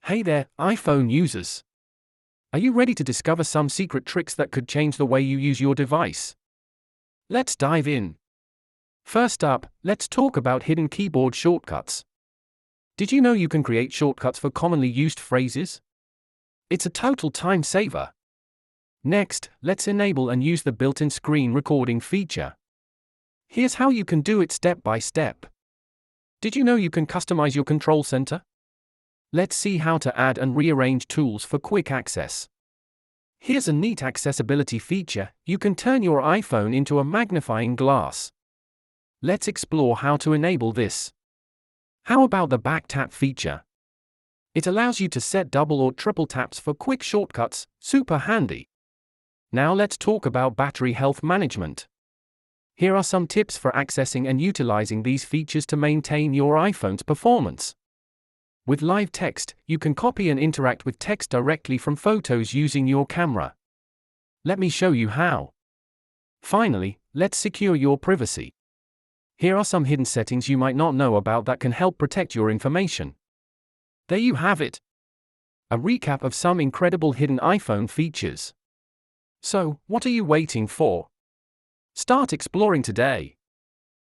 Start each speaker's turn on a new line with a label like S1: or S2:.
S1: Hey there, iPhone users. Are you ready to discover some secret tricks that could change the way you use your device? Let's dive in. First up, let's talk about hidden keyboard shortcuts. Did you know you can create shortcuts for commonly used phrases? It's a total time saver. Next, let's enable and use the built-in screen recording feature. Here's how you can do it step by step. Did you know you can customize your control center? Let's see how to add and rearrange tools for quick access. Here's a neat accessibility feature: you can turn your iPhone into a magnifying glass. Let's explore how to enable this. How about the back tap feature? It allows you to set double or triple taps for quick shortcuts, super handy. Now let's talk about battery health management. Here are some tips for accessing and utilizing these features to maintain your iPhone's performance. With live text, you can copy and interact with text directly from photos using your camera. Let me show you how. Finally, let's secure your privacy. Here are some hidden settings you might not know about that can help protect your information. There you have it. A recap of some incredible hidden iPhone features. So, what are you waiting for? Start exploring today.